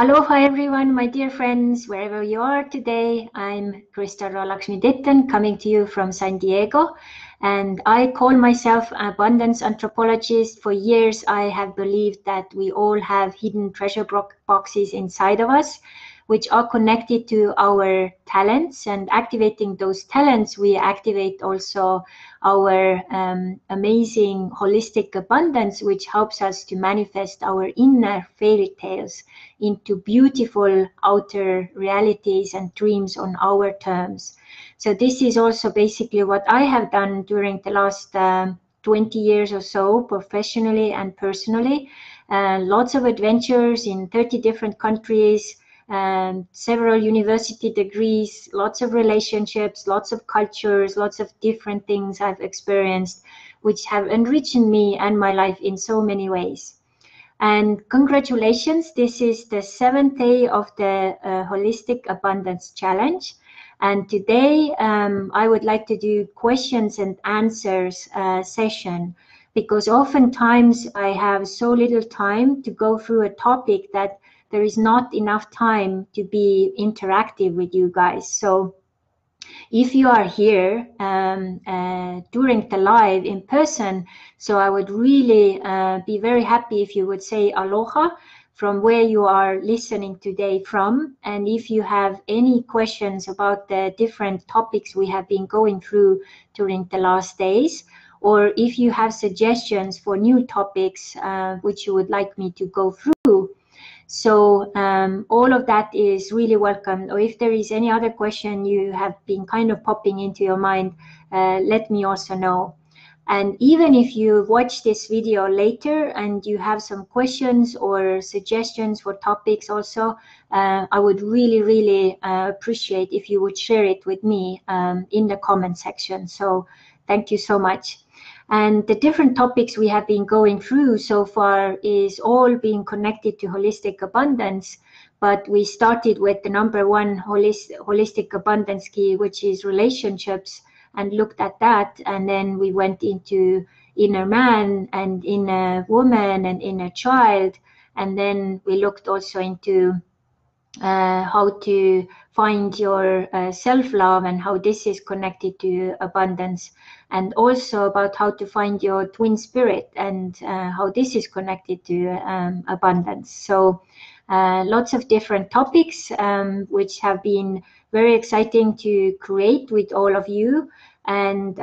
Aloha everyone, my dear friends, wherever you are today. I'm Krista Laksmi-Ditton coming to you from San Diego, and I call myself an abundance anthropologist. For years, I have believed that we all have hidden treasure boxes inside of us, which are connected to our talents, and activating those talents, we activate also our amazing holistic abundance, which helps us to manifest our inner fairy tales into beautiful outer realities and dreams on our terms. So this is also basically what I have done during the last 20 years or so, professionally and personally. Lots of adventures in 30 different countries, several university degrees, lots of relationships, lots of cultures, lots of different things I've experienced, which have enriched me and my life in so many ways. And congratulations, this is the 7th day of the Holistic Abundance Challenge. And today I would like to do questions and answers session, because oftentimes I have so little time to go through a topic that there is not enough time to be interactive with you guys. So if you are here during the live in person, so I would really be very happy if you would say aloha from where you are listening today from. And if you have any questions about the different topics we have been going through during the last days, or if you have suggestions for new topics which you would like me to go through, so all of that is really welcome. Or if there is any other question you have been kind of popping into your mind, let me also know. And even if you watch this video later and you have some questions or suggestions for topics also, I would really appreciate if you would share it with me in the comment section. So thank you so much. And the different topics we have been going through so far is all being connected to holistic abundance. But we started with the number one holistic abundance key, which is relationships, and looked at that. And then we went into inner man and inner woman and inner child. And then we looked also into how to find your self-love and how this is connected to abundance, and also about how to find your twin spirit and how this is connected to abundance. So lots of different topics which have been very exciting to create with all of you. And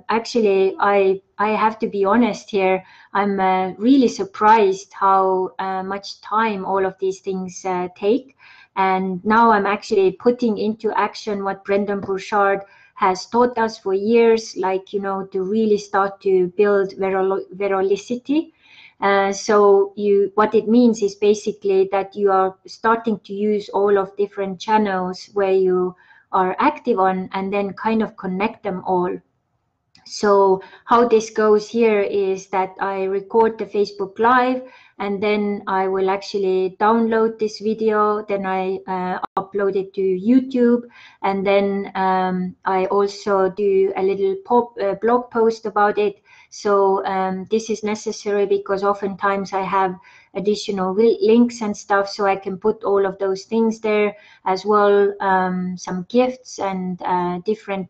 actually, I have to be honest here, I'm really surprised how much time all of these things take. And now I'm actually putting into action what Brendan Burchard has taught us for years, like, you know, to really start to build verolicity. So what it means is basically that you are starting to use all of different channels where you are active on, and then kind of connect them all. So how this goes here is that I record the Facebook Live, and then I will actually download this video, then I upload it to YouTube, and then I also do a little blog post about it. So this is necessary because oftentimes I have additional links and stuff, so I can put all of those things there as well, some gifts and different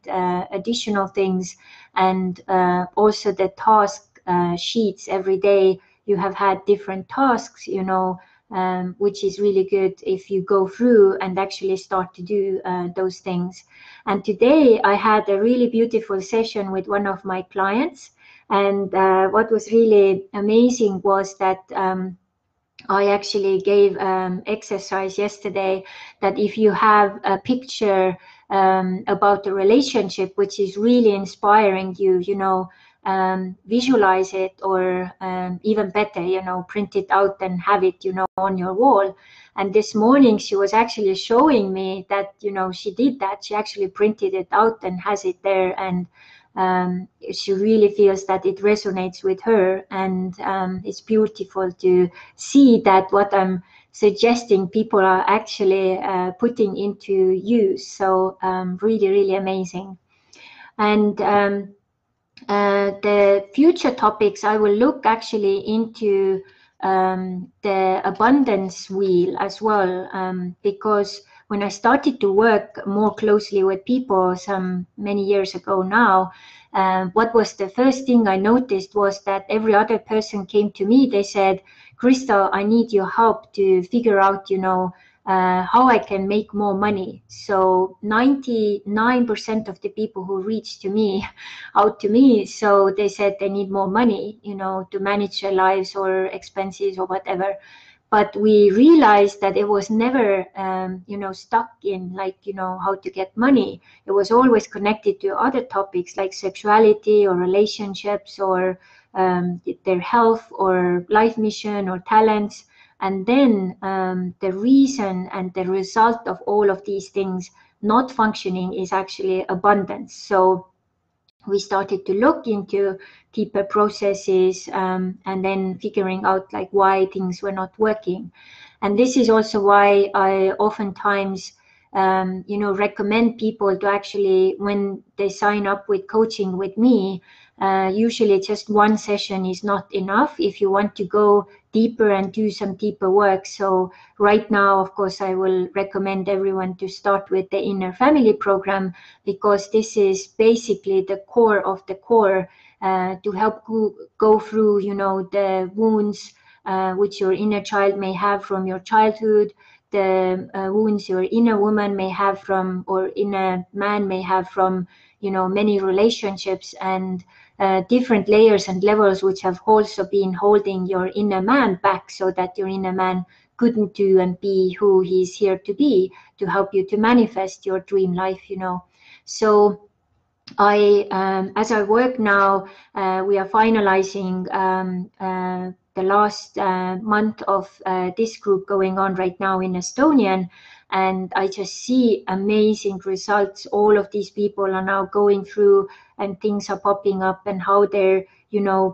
additional things, and also the task sheets. Every day you have had different tasks, you know, which is really good if you go through and actually start to do those things. And today I had a really beautiful session with one of my clients, and what was really amazing was that I actually gave exercise yesterday that if you have a picture about the relationship which is really inspiring you, you know, visualize it, or even better, you know, print it out and have it, you know, on your wall. And this morning she was actually showing me that, you know, she did that. She actually printed it out and has it there, and she really feels that it resonates with her, and it's beautiful to see that what I'm suggesting people are actually putting into use. So really amazing. And the future topics, I will look actually into the abundance wheel as well, because when I started to work more closely with people some many years ago now, what was the first thing I noticed was that every other person came to me. They said, Krista, I need your help to figure out, how I can make more money. So 99% of the people who reached out to me, so they said they need more money, to manage their lives or expenses or whatever. But we realized that it was never, stuck in how to get money. It was always connected to other topics like sexuality or relationships or their health or life mission or talents. And then the reason and the result of all of these things not functioning is actually abundance. So we started to look into deeper processes and then figuring out why things were not working. And this is also why I oftentimes recommend people to actually, when they sign up with coaching with me, usually just one session is not enough if you want to go deeper and do some deeper work. So right now, of course, I will recommend everyone to start with the Inner Family Program, because this is basically the core of the core to help go through, the wounds which your inner child may have from your childhood, the wounds your inner woman may have from, or inner man may have from, many relationships and different layers and levels which have also been holding your inner man back, so that your inner man couldn't do and be who he's here to be, to help you to manifest your dream life, So as I work now, we are finalizing the last month of this group going on right now in Estonian, and I just see amazing results. All of these people are now going through, and things are popping up, and how they're,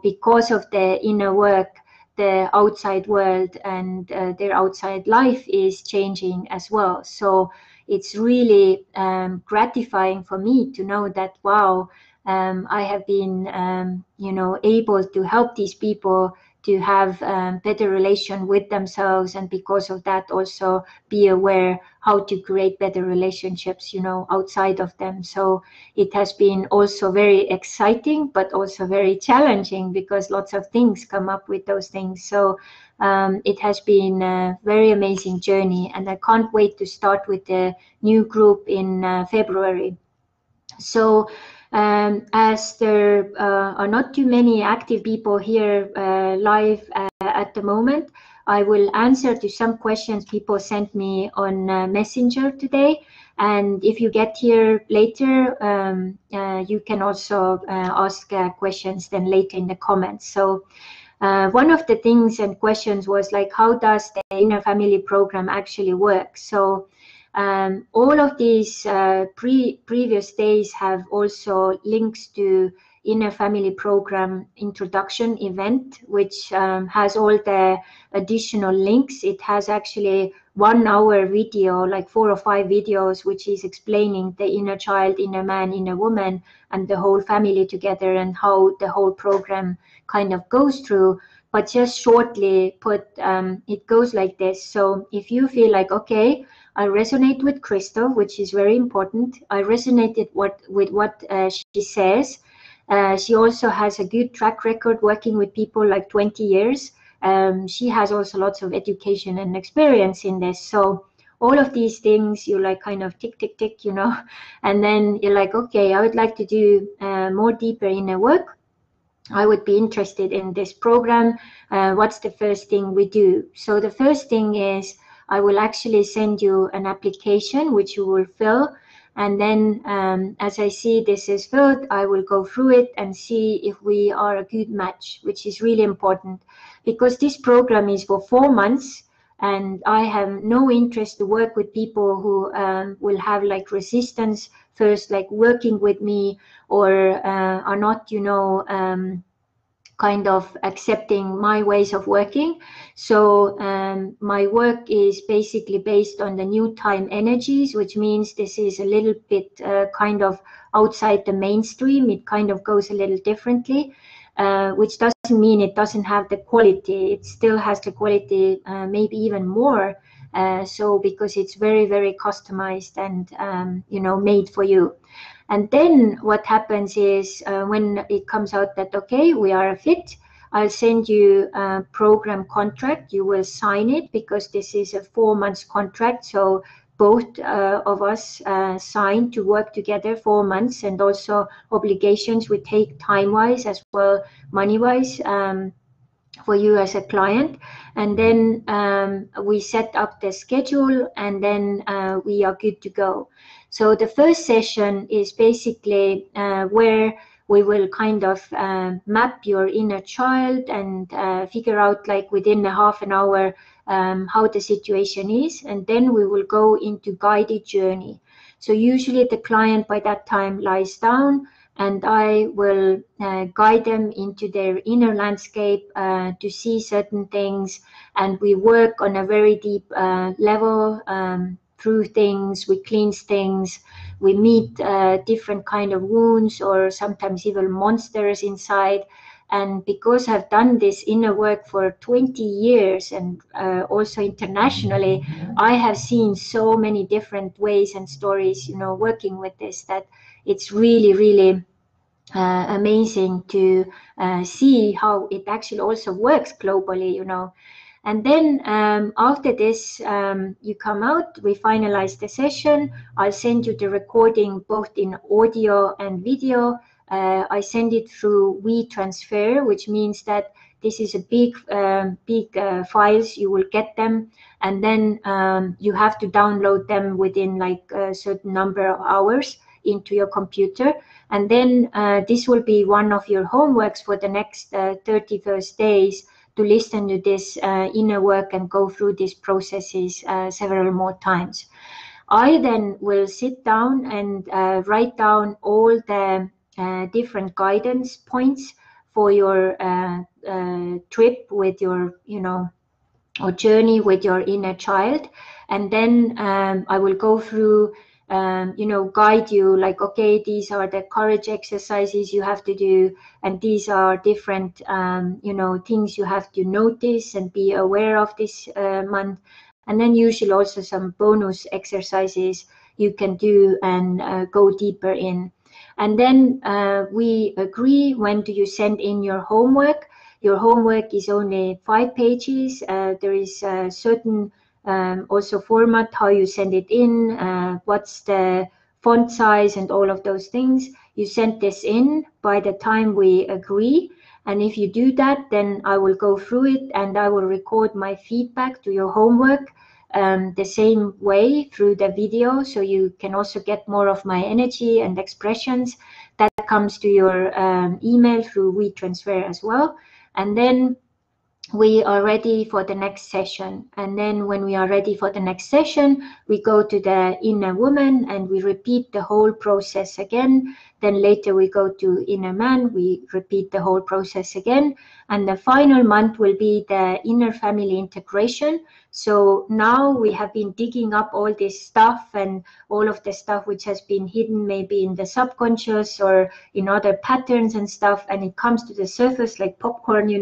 because of the inner work, the outside world and their outside life is changing as well. So it's really gratifying for me to know that, wow, I have been, able to help these people to have better relation with themselves, and because of that also be aware how to create better relationships, outside of them. So it has been also very exciting, but also very challenging, because lots of things come up with those things. So it has been a very amazing journey, and I can't wait to start with the new group in February. So as there are not too many active people here live at the moment, I will answer to some questions people sent me on Messenger today. And if you get here later, you can also ask questions then later in the comments. So one of the things and questions was how does the Inner Family Program actually work? So all of these previous days have also links to Inner Family Program introduction event, which has all the additional links. It has actually 1 hour video, 4 or 5 videos, which is explaining the inner child, inner man, inner woman, and the whole family together, and how the whole program kind of goes through. But just shortly put, it goes like this. So if you feel okay, I resonate with Krista, which is very important. I resonated with what she says. She also has a good track record working with people 20 years. She has also lots of education and experience in this. So all of these things, you kind of tick, tick, tick, and then you're okay, I would like to do more deeper inner work. I would be interested in this program. What's the first thing we do? So the first thing is I will actually send you an application which you will fill. And then as I see this is filled, I will go through it and see if we are a good match, which is really important, because this program is for 4 months. And I have no interest to work with people who will have resistance first, working with me, or are not, kind of accepting my ways of working. So my work is basically based on the new time energies, which means this is a little bit kind of outside the mainstream. It kind of goes a little differently. which doesn't mean it doesn't have the quality. It still has the quality, maybe even more. So because it's very, very customized and made for you. And then what happens is when it comes out that, okay, we are a fit, I'll send you a program contract. You will sign it because this is a 4-month contract. So both of us sign to work together 4 months, and also obligations we take time-wise as well, money-wise, for you as a client. And then we set up the schedule, and then we are good to go. So the first session is basically where we will kind of map your inner child and figure out, like within a half an hour, how the situation is. And then we will go into guided journey. So usually the client by that time lies down, and I will guide them into their inner landscape to see certain things. And we work on a very deep level through things. We cleanse things. We meet different kind of wounds, or sometimes even monsters inside. And because I've done this inner work for 20 years and also internationally, I have seen so many different ways and stories, working with this, that it's really, really amazing to see how it actually also works globally. And then after this, you come out, we finalize the session. I'll send you the recording both in audio and video. I send it through WeTransfer, which means that this is a big files. You will get them, and then you have to download them within like a certain number of hours into your computer. And then this will be one of your homeworks for the next 31st days, to listen to this inner work and go through these processes several more times. I then will sit down and write down all the different guidance points for your trip with your, or journey with your inner child. And then I will go through, guide you, like, okay, these are the courage exercises you have to do, and these are different, things you have to notice and be aware of this month. And then usually also some bonus exercises you can do and go deeper in. And then we agree, when do you send in your homework. Your homework is only 5 pages. There is a certain also format, how you send it in, what's the font size and all of those things. You send this in by the time we agree. And if you do that, then I will go through it and I will record my feedback to your homework the same way through the video. So you can also get more of my energy and expressions. That comes to your email through WeTransfer as well. And then we are ready for the next session. And then when we are ready for the next session, we go to the inner woman and we repeat the whole process again. Then later we go to inner man, we repeat the whole process again. And the final month will be the inner family integration. So now we have been digging up all this stuff and all of the stuff which has been hidden maybe in the subconscious or in other patterns and stuff, and it comes to the surface like popcorn,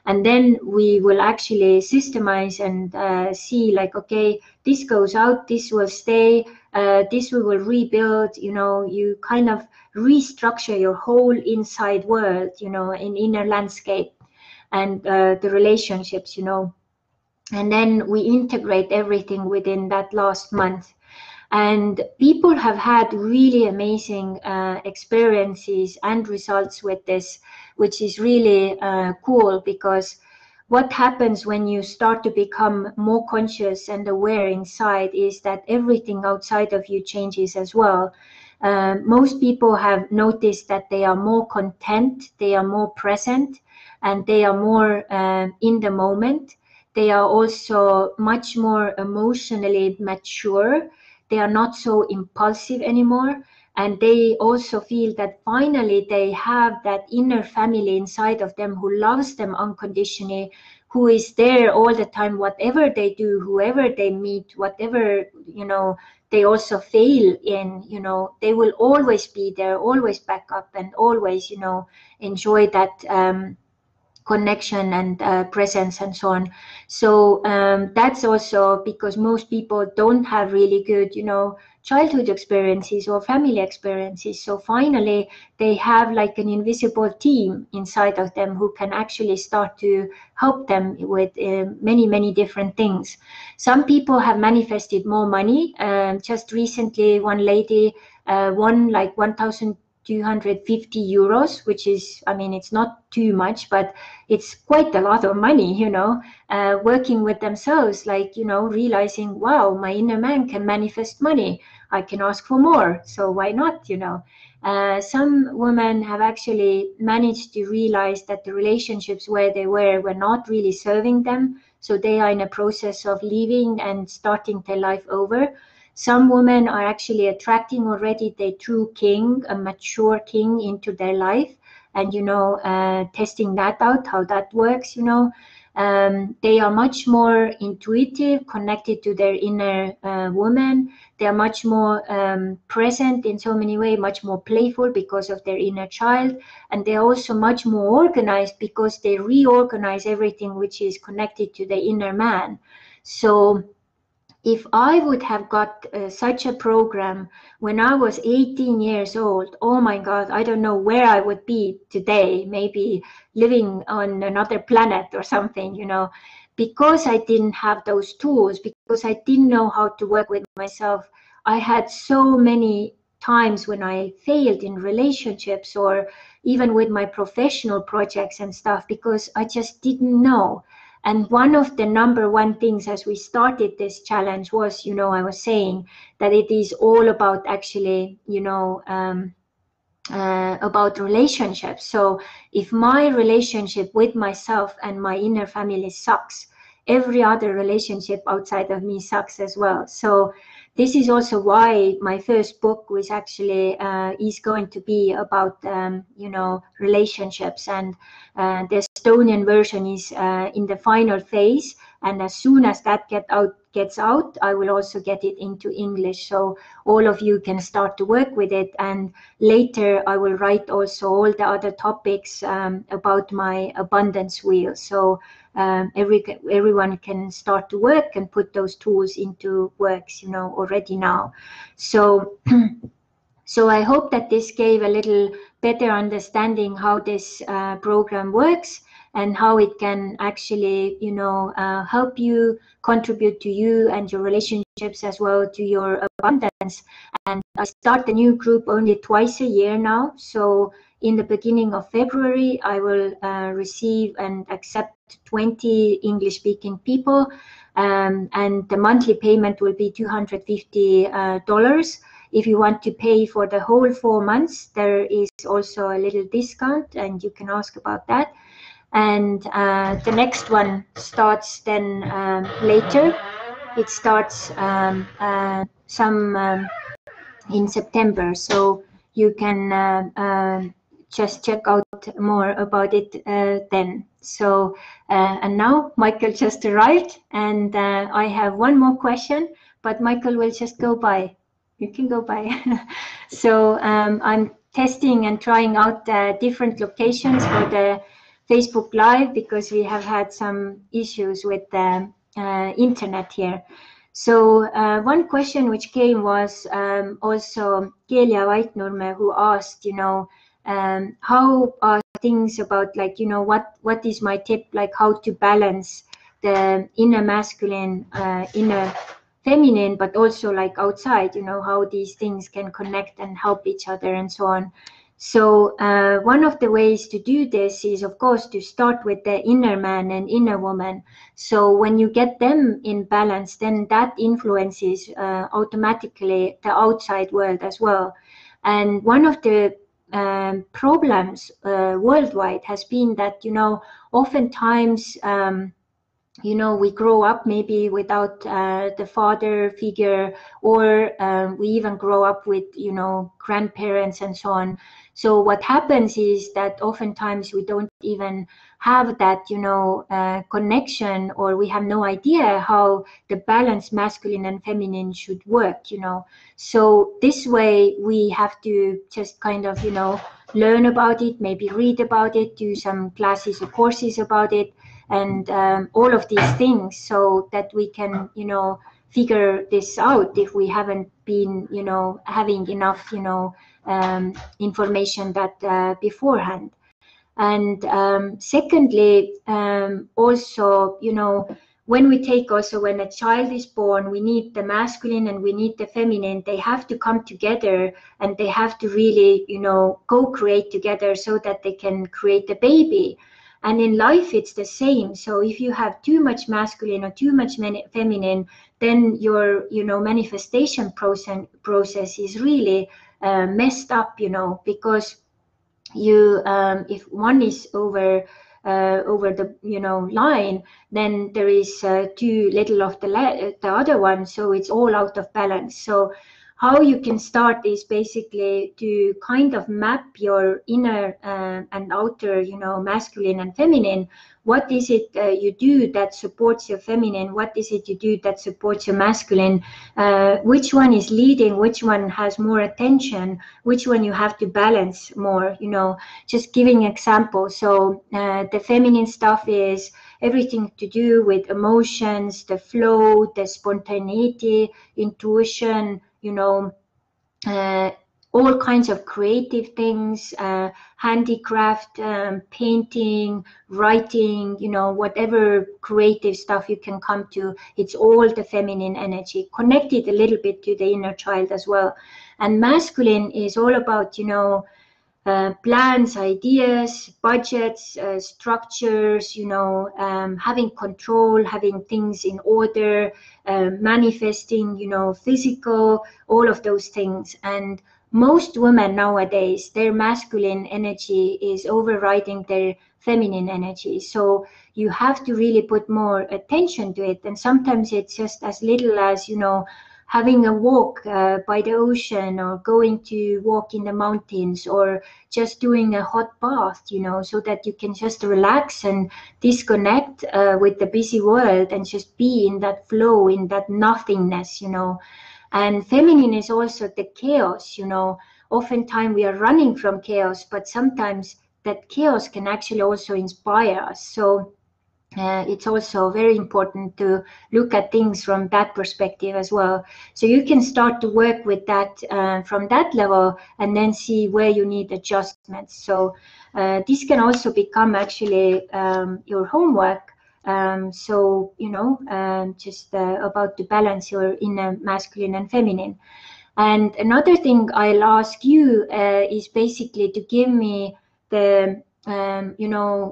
and then we will actually systemize and see, like, okay, this goes out, this will stay, this we will rebuild. You kind of restructure your whole inside world, in inner landscape and the relationships, and then we integrate everything within that last month. And people have had really amazing experiences and results with this, which is really cool, because what happens when you start to become more conscious and aware inside is that everything outside of you changes as well. Most people have noticed that they are more content, they are more present, and they are more in the moment. They are also much more emotionally mature. They are not so impulsive anymore. And they also feel that finally they have that inner family inside of them who loves them unconditionally, who is there all the time, whatever they do, whoever they meet, whatever, you know, they also fail in, you know, they will always be there, always back up, and always, you know, enjoy that connection and presence and so on. So that's also because most people don't have really good, you know, childhood experiences or family experiences. So finally, they have like an invisible team inside of them who can actually start to help them with many, many different things. Some people have manifested more money. Just recently, one lady won like 1,250 euros, which is, I mean, it's not too much, but it's quite a lot of money, you know, working with themselves, like, you know, realizing, wow, my inner man can manifest money. I can ask for more. So why not, you know? Some women have actually managed to realize that the relationships where they were not really serving them. So they are in a process of leaving and starting their life over. Some women are actually attracting already their true king, a mature king, into their life, and, you know, testing that out, how that works, you know. They are much more intuitive, connected to their inner woman. They are much more present in so many ways, much more playful because of their inner child. And they're also much more organized because they reorganize everything which is connected to the inner man. So if I would have got such a program when I was 18 years old, oh my God, I don't know where I would be today, maybe living on another planet or something, you know, because I didn't have those tools, because I didn't know how to work with myself. I had so many times when I failed in relationships or even with my professional projects and stuff, because I just didn't know. And one of the number one things as we started this challenge was, you know, I was saying that it is all about actually, you know, about relationships. So if my relationship with myself and my inner family sucks, every other relationship outside of me sucks as well. So this is also why my first book was actually is going to be about you know, relationships, and the Estonian version is in the final phase, and as soon as that gets out, I will also get it into English, so all of you can start to work with it. And later I will write also all the other topics about my abundance wheel, so everyone can start to work and put those tools into works, you know, already now. So so I hope that this gave a little better understanding how this program works and how it can actually, you know, help you, contribute to you and your relationships as well, to your abundance. And I start the new group only twice a year now. So in the beginning of February, I will receive and accept 20 English-speaking people, and the monthly payment will be $250. If you want to pay for the whole 4 months, there is also a little discount, and you can ask about that. And the next one starts then later. It starts in September, so you can just check out more about it then. So and now Michael just arrived, and I have one more question, but Michael will just go by. You can go by. So I'm testing and trying out different locations for the Facebook Live, because we have had some issues with the internet here. So one question which came was also Kelia Vaitnurme, who asked, you know, how are things about, like, you know, what is my tip, like how to balance the inner masculine, inner feminine, but also like outside, you know, how these things can connect and help each other and so on. So one of the ways to do this is, of course, to start with the inner man and inner woman. So when you get them in balance, then that influences automatically the outside world as well. And one of the problems worldwide has been that, you know, oftentimes we grow up maybe without the father figure, or we even grow up with, grandparents and so on. So what happens is that oftentimes we don't even have that, connection, or we have no idea how the balance masculine and feminine should work, So this way we have to just kind of, learn about it, maybe read about it, do some classes or courses about it, and all of these things, so that we can, figure this out if we haven't been, having enough, information that beforehand. And secondly, also, when we take also, when a child is born, we need the masculine and we need the feminine. They have to come together, and they have to really, co-create together so that they can create a baby. And in life, it's the same. So if you have too much masculine or too much feminine, then your, manifestation process is really messed up, because you, if one is over the, line, then there is too little of the other one, so it's all out of balance. So how you can start is basically to kind of map your inner and outer, masculine and feminine. What is it you do that supports your feminine? What is it you do that supports your masculine? Which one is leading? Which one has more attention? Which one you have to balance more? Just giving examples. So the feminine stuff is everything to do with emotions, the flow, the spontaneity, intuition, all kinds of creative things, handicraft, painting, writing, whatever creative stuff you can come to, it's all the feminine energy, connected a little bit to the inner child as well. And masculine is all about, plans, ideas, budgets, structures, having control, having things in order, manifesting, physical, all of those things. And most women nowadays, their masculine energy is overriding their feminine energy. So you have to really put more attention to it. And sometimes it's just as little as, having a walk by the ocean, or going to walk in the mountains, or just doing a hot bath, so that you can just relax and disconnect with the busy world and just be in that flow, in that nothingness, And feminine is also the chaos, Oftentimes we are running from chaos, but sometimes that chaos can actually also inspire us. So it's also very important to look at things from that perspective as well. So you can start to work with that from that level, and then see where you need adjustments. So this can also become actually your homework. So, just about to balance your inner masculine and feminine. And another thing I'll ask you is basically to give me the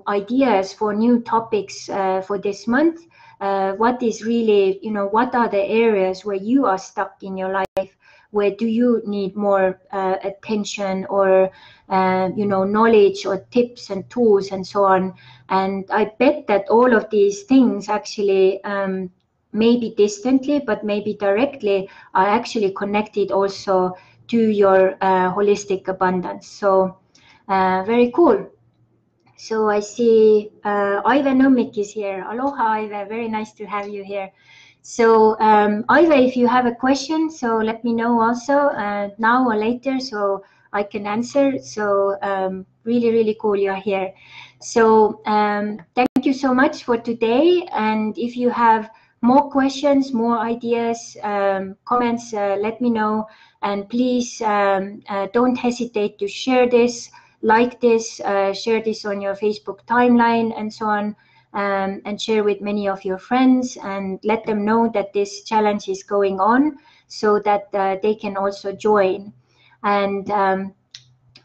ideas for new topics for this month. What is really, what are the areas where you are stuck in your life? Where do you need more attention, or, knowledge, or tips and tools and so on? And I bet that all of these things actually, maybe distantly, but maybe directly, are actually connected also to your holistic abundance. So very cool. So I see Aive Nummik is here. Aloha, Aive. Very nice to have you here. So Aive, if you have a question, so let me know also now or later, so I can answer. So really, really cool you're here. So thank you so much for today. And if you have more questions, more ideas, comments, let me know. And please don't hesitate to share this, like this, share this on your Facebook timeline and so on, and share with many of your friends, and let them know that this challenge is going on, so that they can also join. And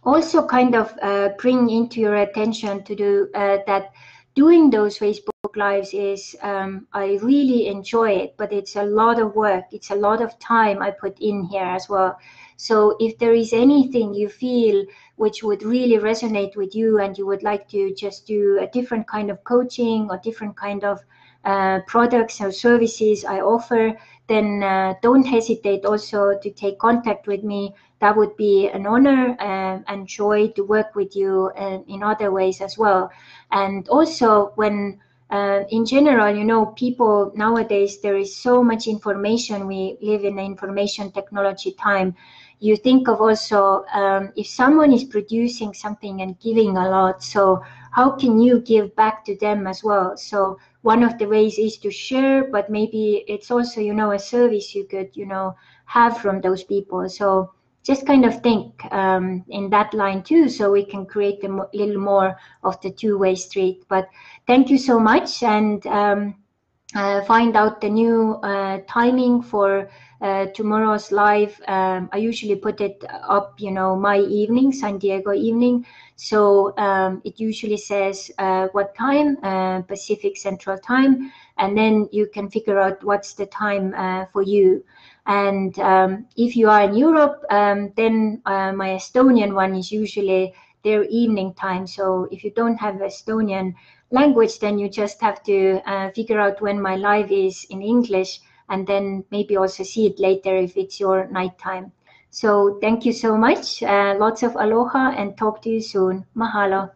also kind of bring into your attention to do that doing those Facebook Lives is, I really enjoy it, but it's a lot of work. It's a lot of time I put in here as well. So if there is anything you feel which would really resonate with you, and you would like to just do a different kind of coaching, or different kind of products or services I offer, then don't hesitate also to take contact with me. That would be an honor and joy to work with you in other ways as well. And also when in general, you know, people nowadays, there is so much information. We live in an information technology time. You think of also if someone is producing something and giving a lot, so how can you give back to them as well? So one of the ways is to share, but maybe it's also, you know, a service you could, you know, have from those people. So just kind of think in that line too, so we can create a little more of the two-way street. But thank you so much, and find out the new timing for tomorrow's live. I usually put it up, you know, my evening, San Diego evening. So it usually says what time, Pacific Central Time, and then you can figure out what's the time for you. And if you are in Europe, then my Estonian one is usually their evening time. So if you don't have Estonian language, then you just have to figure out when my live is in English, and then maybe also see it later if it's your nighttime. So thank you so much. Lots of aloha, and talk to you soon. Mahalo.